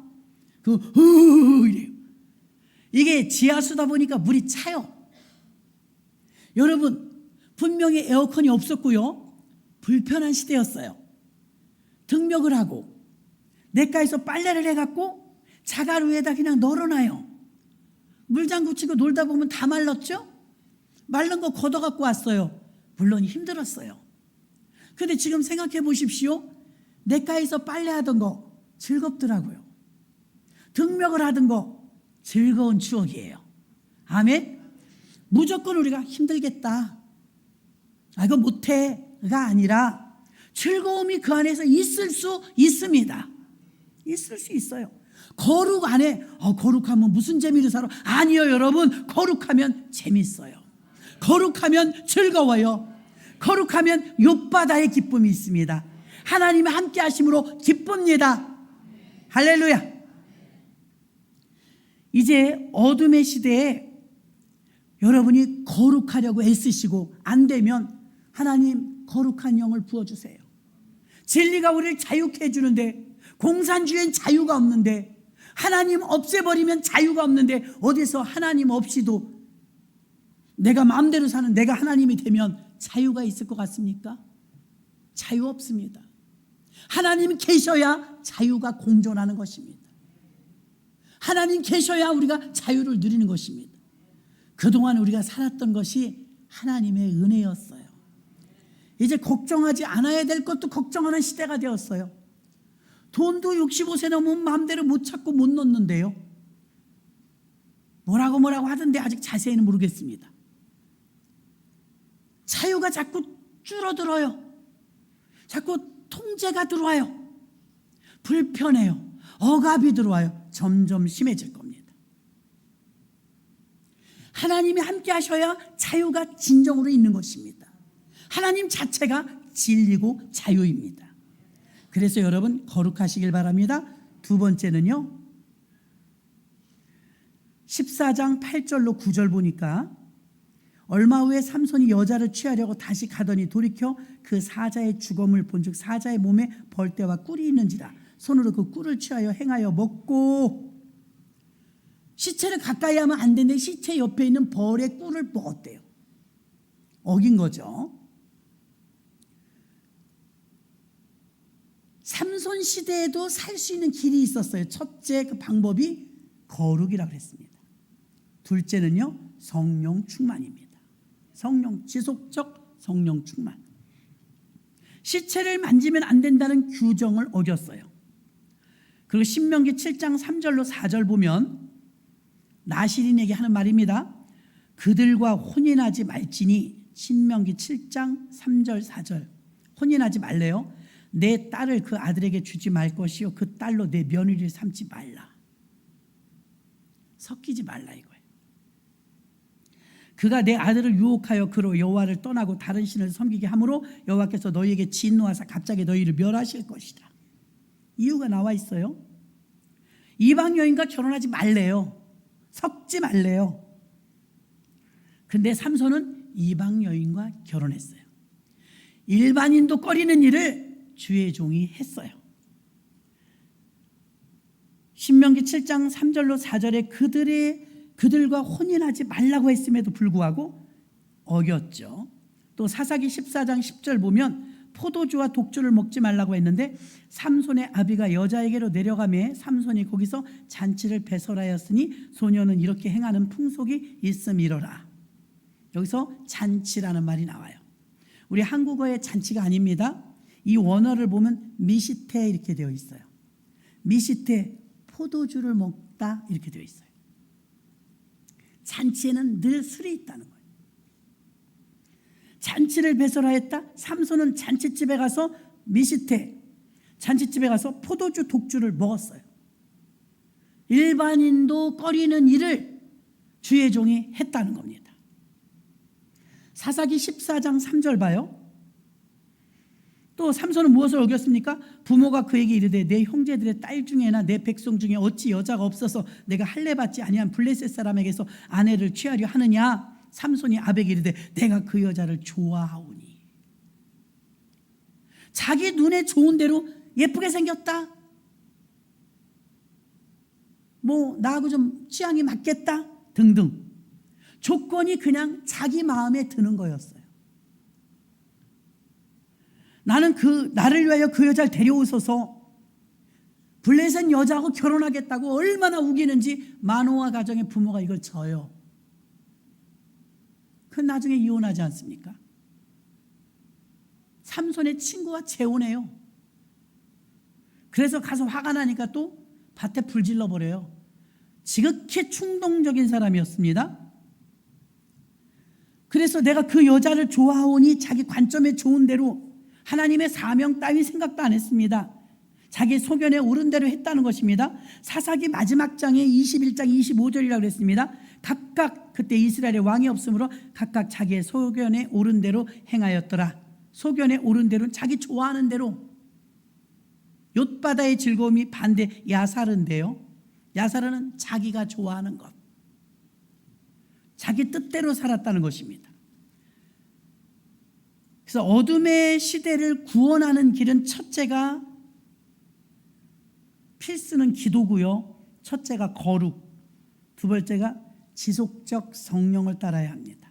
S1: 이래요. 이게 지하수다 보니까 물이 차요. 여러분, 분명히 에어컨이 없었고요, 불편한 시대였어요. 등목을 하고 냇가에서 빨래를 해갖고 자갈 위에다 그냥 널어놔요. 물장구 치고 놀다 보면 다 말랐죠? 말른 거 걷어갖고 왔어요. 물론 힘들었어요. 근데 지금 생각해 보십시오. 냇가에서 빨래하던 거 즐겁더라고요. 등목을 하던 거 즐거운 추억이에요. 아멘. 무조건 우리가 힘들겠다, 이거 못해가 아니라 즐거움이 그 안에서 있을 수 있습니다. 있을 수 있어요. 거룩 안에 거룩하면 무슨 재미를 살아? 아니요, 여러분. 거룩하면 재밌어요. 거룩하면 즐거워요. 거룩하면 욥바다의 기쁨이 있습니다. 하나님의 함께 하심으로 기쁩니다. 할렐루야. 이제 어둠의 시대에 여러분이 거룩하려고 애쓰시고 안 되면 하나님 거룩한 영을 부어주세요. 진리가 우리를 자유케 해주는데, 공산주의엔 자유가 없는데, 하나님 없애버리면 자유가 없는데, 어디서 하나님 없이도 내가 마음대로 사는 내가 하나님이 되면 자유가 있을 것 같습니까? 자유 없습니다. 하나님 계셔야 자유가 공존하는 것입니다. 하나님 계셔야 우리가 자유를 누리는 것입니다. 그동안 우리가 살았던 것이 하나님의 은혜였어요. 이제 걱정하지 않아야 될 것도 걱정하는 시대가 되었어요. 돈도 65세 넘으면 마음대로 못 찾고 못 넣는데요. 뭐라고 하던데 아직 자세히는 모르겠습니다. 자유가 자꾸 줄어들어요. 자꾸 통제가 들어와요. 불편해요. 억압이 들어와요. 점점 심해질 겁니다. 하나님이 함께 하셔야 자유가 진정으로 있는 것입니다. 하나님 자체가 진리고 자유입니다. 그래서 여러분 거룩하시길 바랍니다. 두 번째는요, 14장 8절로 9절 보니까 얼마 후에 삼손이 여자를 취하려고 다시 가더니 돌이켜 그 사자의 죽음을 본즉 사자의 몸에 벌떼와 꿀이 있는지라 손으로 그 꿀을 취하여 행하여 먹고, 시체를 가까이 하면 안 되는데 시체 옆에 있는 벌의 꿀을 먹었대요. 어긴 거죠. 삼손 시대에도 살 수 있는 길이 있었어요. 첫째 그 방법이 거룩이라고 했습니다. 둘째는요, 성령 충만입니다. 지속적 성령 충만. 시체를 만지면 안 된다는 규정을 어겼어요. 그리고 신명기 7장 3절로 4절 보면 나실인에게 하는 말입니다. 그들과 혼인하지 말지니, 신명기 7장 3절 4절. 혼인하지 말래요. 내 딸을 그 아들에게 주지 말 것이요 그 딸로 내 며느리를 삼지 말라. 섞이지 말라 이거예요. 그가 내 아들을 유혹하여 그로 여호와를 떠나고 다른 신을 섬기게 함으로 여호와께서 너희에게 진노하사 갑자기 너희를 멸하실 것이다. 이유가 나와 있어요. 이방 여인과 결혼하지 말래요. 섞지 말래요. 근데 삼손은 이방 여인과 결혼했어요. 일반인도 꺼리는 일을 주의 종이 했어요. 신명기 7장 3절로 4절에 그들과 혼인하지 말라고 했음에도 불구하고 어겼죠. 또 사사기 14장 10절 보면 포도주와 독주를 먹지 말라고 했는데 삼손의 아비가 여자에게로 내려가매 삼손이 거기서 잔치를 배설하였으니 소녀는 이렇게 행하는 풍속이 있음이로라. 여기서 잔치라는 말이 나와요. 우리 한국어의 잔치가 아닙니다. 이 원어를 보면 미시테 이렇게 되어 있어요. 미시테, 포도주를 먹다 이렇게 되어 있어요. 잔치에는 늘 술이 있다는 거예요. 잔치를 배설하였다. 삼손은 잔치집에 가서 미시테, 잔치집에 가서 포도주, 독주를 먹었어요. 일반인도 꺼리는 일을 주의 종이 했다는 겁니다. 사사기 14장 3절 봐요. 또 삼손은 무엇을 어겼습니까? 부모가 그에게 이르되 내 형제들의 딸 중에나 내 백성 중에 어찌 여자가 없어서 내가 할례받지 아니한 블레셋 사람에게서 아내를 취하려 하느냐? 삼손이 아벨에게 이르되 내가 그 여자를 좋아하오니. 자기 눈에 좋은 대로 예쁘게 생겼다, 뭐 나하고 좀 취향이 맞겠다 등등 조건이 그냥 자기 마음에 드는 거였어요. 나를 위하여 그 여자를 데려오소서. 블레셋 여자하고 결혼하겠다고 얼마나 우기는지 마노아 가정의 부모가 이걸 져요. 그 나중에 이혼하지 않습니까? 삼손의 친구가 재혼해요. 그래서 가서 화가 나니까 또 밭에 불 질러버려요. 지극히 충동적인 사람이었습니다. 그래서 내가 그 여자를 좋아하오니 자기 관점에 좋은 대로 하나님의 사명 따위 생각도 안 했습니다. 자기 소견에 옳은 대로 했다는 것입니다. 사사기 마지막 장에 21장 25절이라고 그랬습니다. 각각 그때 이스라엘에 왕이 없으므로 각각 자기의 소견에 오른 대로 행하였더라. 소견에 오른 대로는 자기 좋아하는 대로. 욤바다의 즐거움이 반대 야사르인데요. 야사르는 자기가 좋아하는 것, 자기 뜻대로 살았다는 것입니다. 그래서 어둠의 시대를 구원하는 길은 첫째가 필수는 기도고요. 첫째가 거룩, 두 번째가 지속적 성령을 따라야 합니다.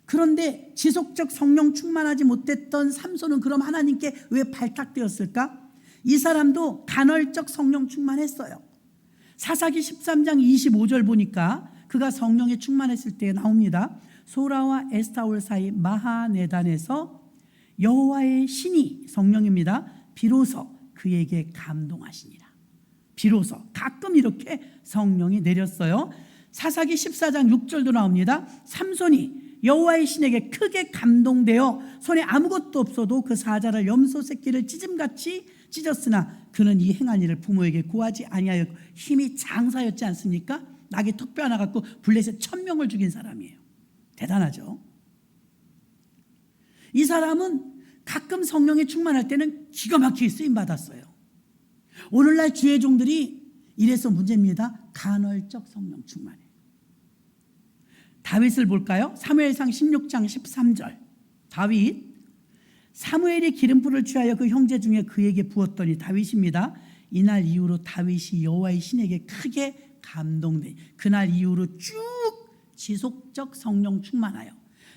S1: 그런데 지속적 성령 충만하지 못했던 삼손은 그럼 하나님께 왜 발탁되었을까? 이 사람도 간헐적 성령 충만했어요. 사사기 13장 25절 보니까 그가 성령에 충만했을 때 나옵니다. 소라와 에스타올 사이 마하네단에서 여호와의 신이, 성령입니다, 비로소 그에게 감동하시니라. 비로소, 가끔 이렇게 성령이 내렸어요. 사사기 14장 6절도 나옵니다. 삼손이 여호와의 신에게 크게 감동되어 손에 아무것도 없어도 그 사자를 염소 새끼를 찢음같이 찢었으나 그는 이 행한 일을 부모에게 고하지 아니하였고 힘이 장사였지 않습니까? 낙이 턱 빼어나 갖고 블레셋 1000명을 죽인 사람이에요. 대단하죠. 이 사람은 가끔 성령에 충만할 때는 기가 막히게 쓰임 받았어요. 오늘날 주의 종들이 이래서 문제입니다. 간헐적 성령 충만이에요. 다윗을 볼까요? 사무엘상 16장 13절. 다윗, 사무엘이 기름불을 취하여 그 형제 중에 그에게 부었더니, 다윗입니다. 이날 이후로 다윗이 여호와의 신에게 크게 감동돼. 그날 이후로 쭉 지속적 성령 충만하여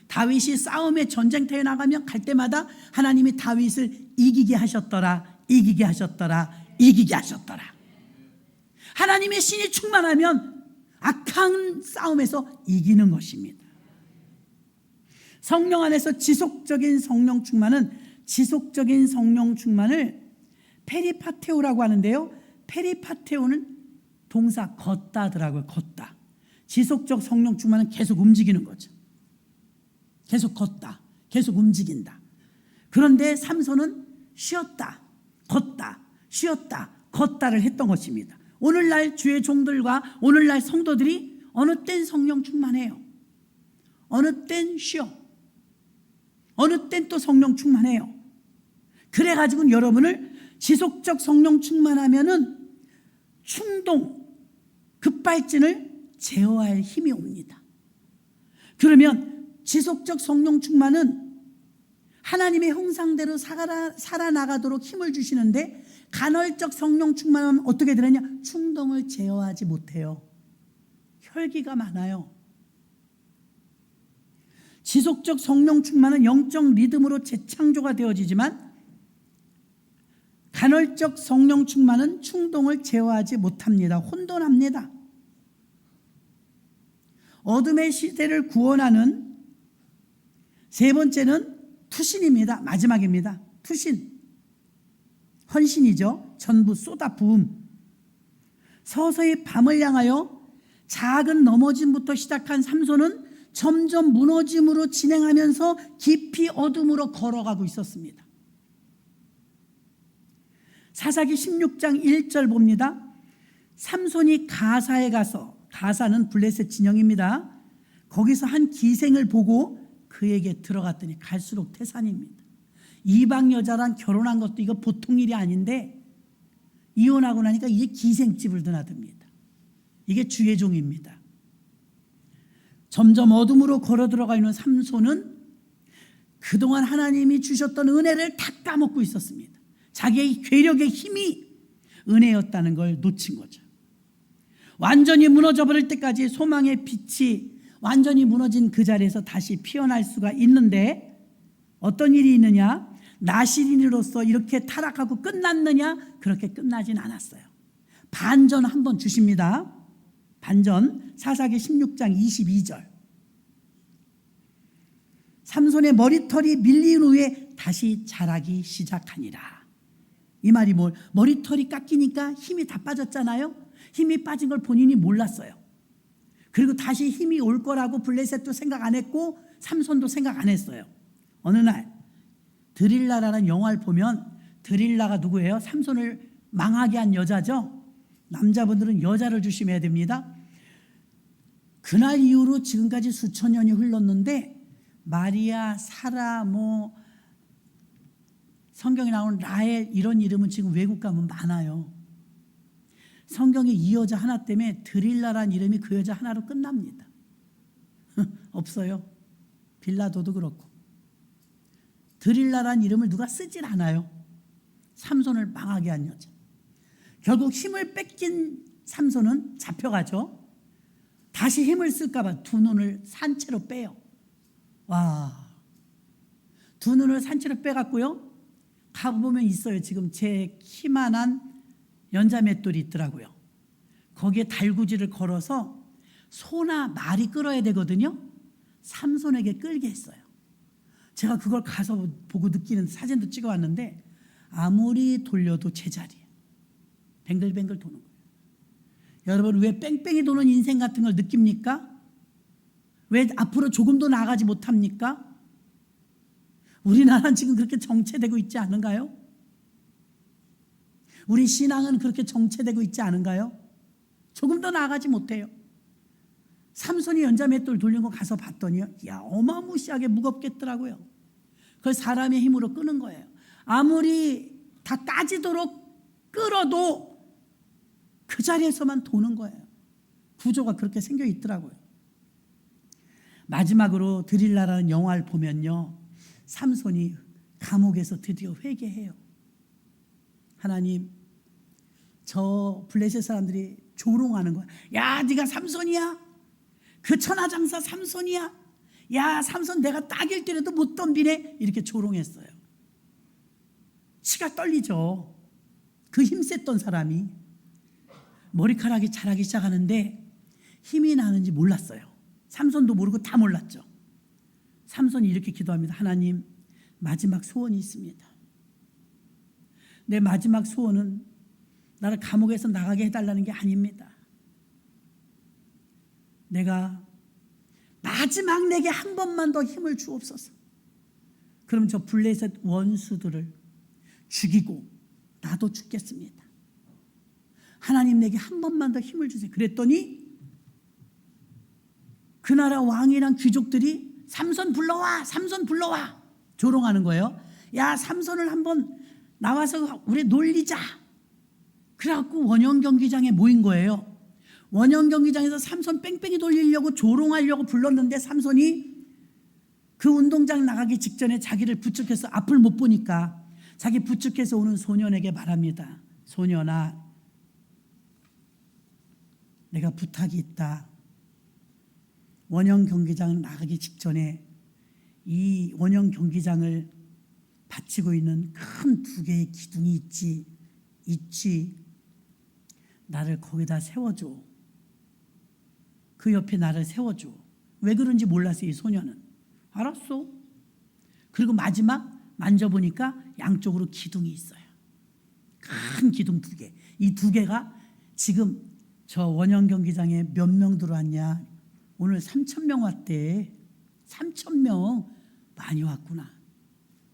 S1: 다윗이 싸움에 전쟁터에 나가면 갈 때마다 하나님이 다윗을 이기게 하셨더라, 이기게 하셨더라, 이기게 하셨더라. 하나님의 신이 충만하면 악한 싸움에서 이기는 것입니다. 성령 안에서 지속적인 성령 충만은, 지속적인 성령 충만을 페리파테오라고 하는데요. 페리파테오는 동사 걷다더라고요. 걷다. 지속적 성령 충만은 계속 움직이는 거죠. 계속 걷다, 계속 움직인다. 그런데 삼손은 쉬었다, 걷다, 쉬었다, 걷다를 했던 것입니다. 오늘날 주의 종들과 오늘날 성도들이 어느 땐 성령 충만해요, 어느 땐 쉬어, 어느 땐 또 성령 충만해요. 그래가지고 여러분을 지속적 성령 충만하면은 충동, 급발진을 제어할 힘이 옵니다. 그러면 지속적 성령 충만은 하나님의 형상대로 살아나가도록 힘을 주시는데, 간헐적 성령 충만은 어떻게 되느냐? 충동을 제어하지 못해요. 혈기가 많아요. 지속적 성령 충만은 영적 리듬으로 재창조가 되어지지만, 간헐적 성령 충만은 충동을 제어하지 못합니다. 혼돈합니다. 어둠의 시대를 구원하는 세 번째는 투신입니다. 마지막입니다. 투신, 헌신이죠. 전부 쏟아 부음. 서서히 밤을 향하여 작은 넘어짐부터 시작한 삼손은 점점 무너짐으로 진행하면서 깊이 어둠으로 걸어가고 있었습니다. 사사기 16장 1절 봅니다. 삼손이 가사에 가서, 가사는 블레셋 진영입니다. 거기서 한 기생을 보고 그에게 들어갔더니, 갈수록 태산입니다. 이방 여자랑 결혼한 것도 이거 보통 일이 아닌데 이혼하고 나니까 이게 기생집을 드나듭니다. 이게 주의 종입니다. 점점 어둠으로 걸어 들어가 있는 삼손은 그동안 하나님이 주셨던 은혜를 다 까먹고 있었습니다. 자기의 괴력의 힘이 은혜였다는 걸 놓친 거죠. 완전히 무너져 버릴 때까지 소망의 빛이 완전히 무너진 그 자리에서 다시 피어날 수가 있는데, 어떤 일이 있느냐? 나시린으로서 이렇게 타락하고 끝났느냐? 그렇게 끝나진 않았어요. 반전 한번 주십니다. 반전, 사사기 16장 22절. 삼손의 머리털이 밀린 후에 다시 자라기 시작하니라. 이 말이 뭘? 머리털이 깎이니까 힘이 다 빠졌잖아요. 힘이 빠진 걸 본인이 몰랐어요. 그리고 다시 힘이 올 거라고 블레셋도 생각 안 했고 삼손도 생각 안 했어요. 어느 날 드릴라라는 영화를 보면, 드릴라가 누구예요? 삼손을 망하게 한 여자죠. 남자분들은 여자를 조심해야 됩니다. 그날 이후로 지금까지 수천 년이 흘렀는데 마리아, 사라, 성경에 나오는 라헬 이런 이름은 지금 외국 가면 많아요. 성경에 이 여자 하나 때문에 드릴라란 이름이 그 여자 하나로 끝납니다. 없어요. 빌라도도 그렇고. 드릴라란 이름을 누가 쓰질 않아요. 삼손을 망하게 한 여자. 결국 힘을 뺏긴 삼손은 잡혀가죠. 다시 힘을 쓸까 봐 두 눈을 산채로 빼요. 와, 두 눈을 산채로 빼갖고요. 가보면 있어요. 지금 제 키만한 연자맷돌이 있더라고요. 거기에 달구지를 걸어서 소나 말이 끌어야 되거든요. 삼손에게 끌게 했어요. 제가 그걸 가서 보고 느끼는 사진도 찍어왔는데 아무리 돌려도 제자리예요. 뱅글뱅글 도는 거예요. 여러분, 왜 뺑뺑이 도는 인생 같은 걸 느낍니까? 왜 앞으로 조금도 나가지 못합니까? 우리나라는 지금 그렇게 정체되고 있지 않은가요? 우리 신앙은 그렇게 정체되고 있지 않은가요? 조금 더 나아가지 못해요. 삼손이 연자맷돌 돌린 거 가서 봤더니요, 야, 어마무시하게 무겁겠더라고요. 그걸 사람의 힘으로 끄는 거예요. 아무리 다 까지도록 끌어도 그 자리에서만 도는 거예요. 구조가 그렇게 생겨 있더라고요. 마지막으로 드릴라라는 영화를 보면요, 삼손이 감옥에서 드디어 회개해요. 하나님, 저 블레셋 사람들이 조롱하는 거야. 야, 네가 삼손이야? 그 천하장사 삼손이야? 야, 삼손 내가 딱일 때라도 못 덤비네? 이렇게 조롱했어요. 치가 떨리죠. 그 힘셌던 사람이 머리카락이 자라기 시작하는데 힘이 나는지 몰랐어요. 삼손도 모르고 다 몰랐죠. 삼손이 이렇게 기도합니다. 하나님, 마지막 소원이 있습니다. 내 마지막 소원은 나를 감옥에서 나가게 해달라는 게 아닙니다. 내가 마지막 내게 한 번만 더 힘을 주옵소서. 그럼 저 블레셋 원수들을 죽이고 나도 죽겠습니다. 하나님, 내게 한 번만 더 힘을 주세요. 그랬더니 그 나라 왕이랑 귀족들이 삼손 불러와, 삼손 불러와 조롱하는 거예요. 야, 삼손을 한번 나와서 우리 놀리자. 그래갖고 원형 경기장에 모인 거예요. 원형 경기장에서 삼손 뺑뺑이 돌리려고 조롱하려고 불렀는데 삼손이 그 운동장 나가기 직전에 자기를 부축해서 앞을 못 보니까 자기 부축해서 오는 소년에게 말합니다. 소년아, 내가 부탁이 있다. 원형 경기장 나가기 직전에 이 원형 경기장을 받치고 있는 큰 두 개의 기둥이 있지. 나를 거기다 세워줘. 그 옆에 나를 세워줘. 왜 그런지 몰랐어요, 이 소녀는. 알았어. 그리고 마지막 만져보니까 양쪽으로 기둥이 있어요. 큰 기둥 두 개. 이 두 개가 지금 저 원형 경기장에 몇 명 들어왔냐? 오늘 3,000명 왔대. 3,000명. 많이 왔구나.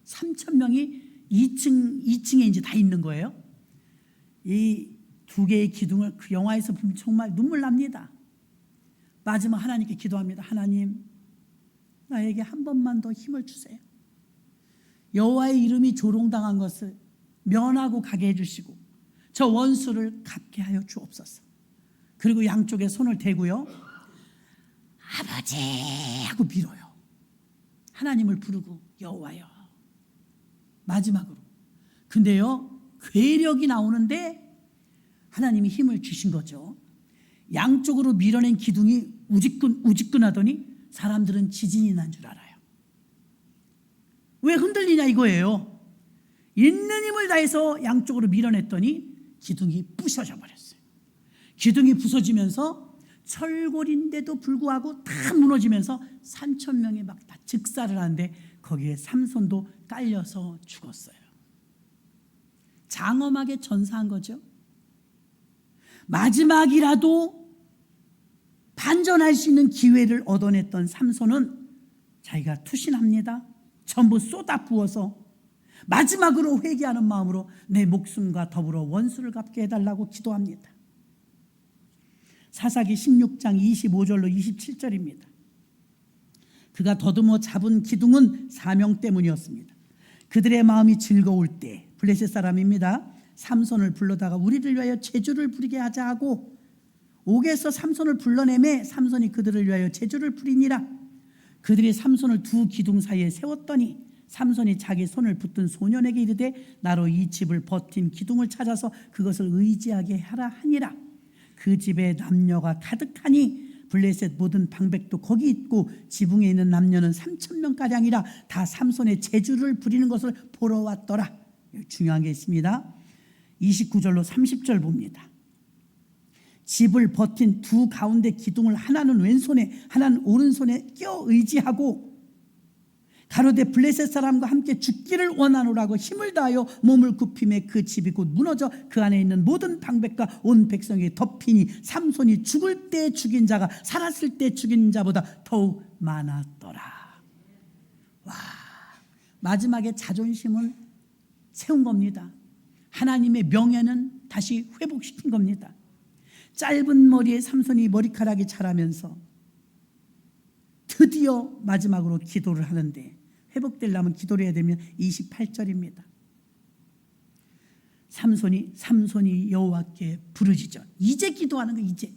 S1: 3,000명이 2층에 이제 다 있는 거예요. 이 두 개의 기둥을 그 영화에서 보면 정말 눈물 납니다. 마지막 하나님께 기도합니다. 하나님, 나에게 한 번만 더 힘을 주세요. 여호와의 이름이 조롱당한 것을 면하고 가게 해주시고 저 원수를 갚게 하여 주옵소서. 그리고 양쪽에 손을 대고요, 아버지 하고 빌어요. 하나님을 부르고 여호와여. 마지막으로. 근데요, 괴력이 나오는데 하나님이 힘을 주신 거죠. 양쪽으로 밀어낸 기둥이 우지끈하더니 사람들은 지진이 난 줄 알아요. 왜 흔들리냐 이거예요. 있는 힘을 다해서 양쪽으로 밀어냈더니 기둥이 부서져 버렸어요. 기둥이 부서지면서 철골인데도 불구하고 다 무너지면서 3,000명이 막 다 즉사를 하는데 거기에 삼손도 깔려서 죽었어요. 장엄하게 전사한 거죠. 마지막이라도 반전할 수 있는 기회를 얻어냈던 삼손은 자기가 투신합니다. 전부 쏟아부어서 마지막으로 회개하는 마음으로 내 목숨과 더불어 원수를 갚게 해달라고 기도합니다. 사사기 16장 25절로 27절입니다. 그가 더듬어 잡은 기둥은 사명 때문이었습니다. 그들의 마음이 즐거울 때 블레셋 사람입니다. 삼손을 불러다가 우리를 위하여 제주를 부리게 하자 하고 옥에서 삼손을 불러내매 삼손이 그들을 위하여 제주를 부리니라. 그들이 삼손을 두 기둥 사이에 세웠더니 삼손이 자기 손을 붙든 소년에게 이르되 나로 이 집을 버틴 기둥을 찾아서 그것을 의지하게 하라 하니라. 그 집에 남녀가 가득하니 블레셋 모든 방백도 거기 있고 지붕에 있는 남녀는 3,000명가량이라 다 삼손의 제주를 부리는 것을 보러 왔더라. 중요한 게 있습니다. 29절로 30절 봅니다. 집을 버틴 두 가운데 기둥을 하나는 왼손에 하나는 오른손에 껴 의지하고 가로되 블레셋 사람과 함께 죽기를 원하노라고 힘을 다하여 몸을 굽히매 그 집이 곧 무너져 그 안에 있는 모든 방백과 온 백성이 덮이니 삼손이 죽을 때 죽인 자가 살았을 때 죽인 자보다 더욱 많았더라. 와, 마지막에 자존심은 세운 겁니다. 하나님의 명예는 다시 회복시킨 겁니다. 짧은 머리에 삼손이 머리카락이 자라면서 드디어 마지막으로 기도를 하는데 회복되려면 기도를 해야 되면 28절입니다. 삼손이 여호와께 부르짖어. 이제 기도하는 거 이제.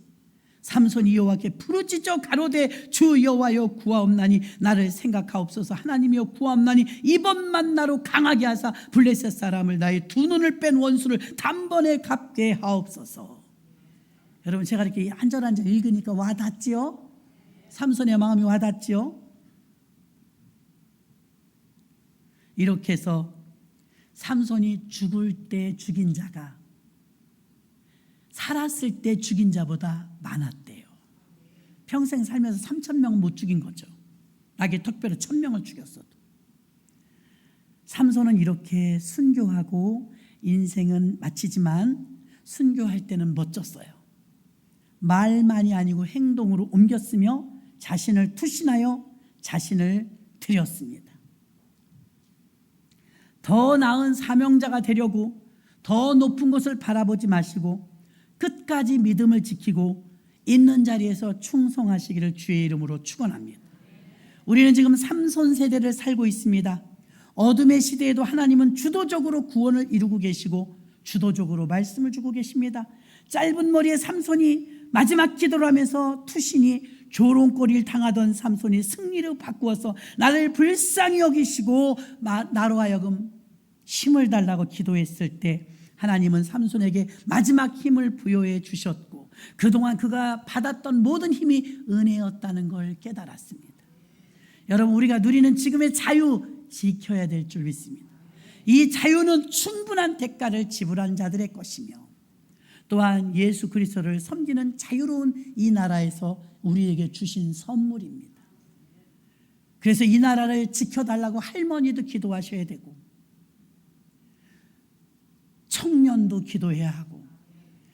S1: 삼손이 여호와께 부르짖어 가로되 주 여호와여 구하옵나니 나를 생각하옵소서. 하나님이여 구하옵나니 이번만 나로 강하게 하사 블레셋 사람을 나의 두 눈을 뺀 원수를 단번에 갚게 하옵소서. 여러분 제가 이렇게 한 절 한 절 읽으니까 와닿지요? 삼손의 마음이 와닿지요? 이렇게 해서 삼손이 죽을 때 죽인 자가 살았을 때 죽인 자보다 많았대요. 평생 살면서 3,000명은 못 죽인 거죠. 나게 특별히 1,000명을 죽였어도. 삼손은 이렇게 순교하고 인생은 마치지만 순교할 때는 멋졌어요. 말만이 아니고 행동으로 옮겼으며 자신을 투신하여 자신을 드렸습니다. 더 나은 사명자가 되려고 더 높은 것을 바라보지 마시고 끝까지 믿음을 지키고 있는 자리에서 충성하시기를 주의 이름으로 축원합니다. 우리는 지금 삼손 세대를 살고 있습니다. 어둠의 시대에도 하나님은 주도적으로 구원을 이루고 계시고 주도적으로 말씀을 주고 계십니다. 짧은 머리에 삼손이 마지막 기도를 하면서 투신이 조롱거리를 당하던 삼손이 승리로 바꾸어서 나를 불쌍히 여기시고 나로 하여금 힘을 달라고 기도했을 때 하나님은 삼손에게 마지막 힘을 부여해 주셨고 그동안 그가 받았던 모든 힘이 은혜였다는 걸 깨달았습니다. 여러분 우리가 누리는 지금의 자유 지켜야 될 줄 믿습니다. 이 자유는 충분한 대가를 지불한 자들의 것이며 또한 예수 그리스도를 섬기는 자유로운 이 나라에서 우리에게 주신 선물입니다. 그래서 이 나라를 지켜달라고 할머니도 기도하셔야 되고 청년도 기도해야 하고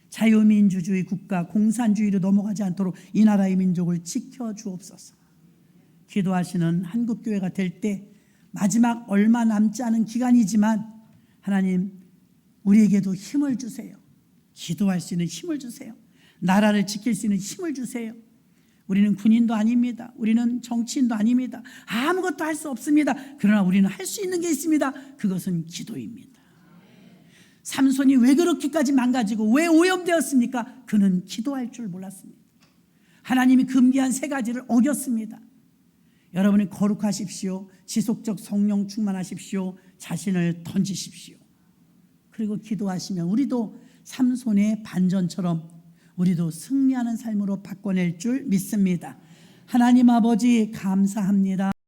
S1: 자유민주주의 국가 공산주의로 넘어가지 않도록 이 나라의 민족을 지켜주옵소서. 기도하시는 한국교회가 될 때 마지막 얼마 남지 않은 기간이지만 하나님 우리에게도 힘을 주세요. 기도할 수 있는 힘을 주세요. 나라를 지킬 수 있는 힘을 주세요. 우리는 군인도 아닙니다. 우리는 정치인도 아닙니다. 아무것도 할 수 없습니다. 그러나 우리는 할 수 있는 게 있습니다. 그것은 기도입니다. 삼손이 왜 그렇게까지 망가지고 왜 오염되었습니까? 그는 기도할 줄 몰랐습니다. 하나님이 금기한 세 가지를 어겼습니다. 여러분이 거룩하십시오. 지속적 성령 충만하십시오. 자신을 던지십시오. 그리고 기도하시면 우리도 삼손의 반전처럼 우리도 승리하는 삶으로 바꿔낼 줄 믿습니다. 하나님 아버지 감사합니다.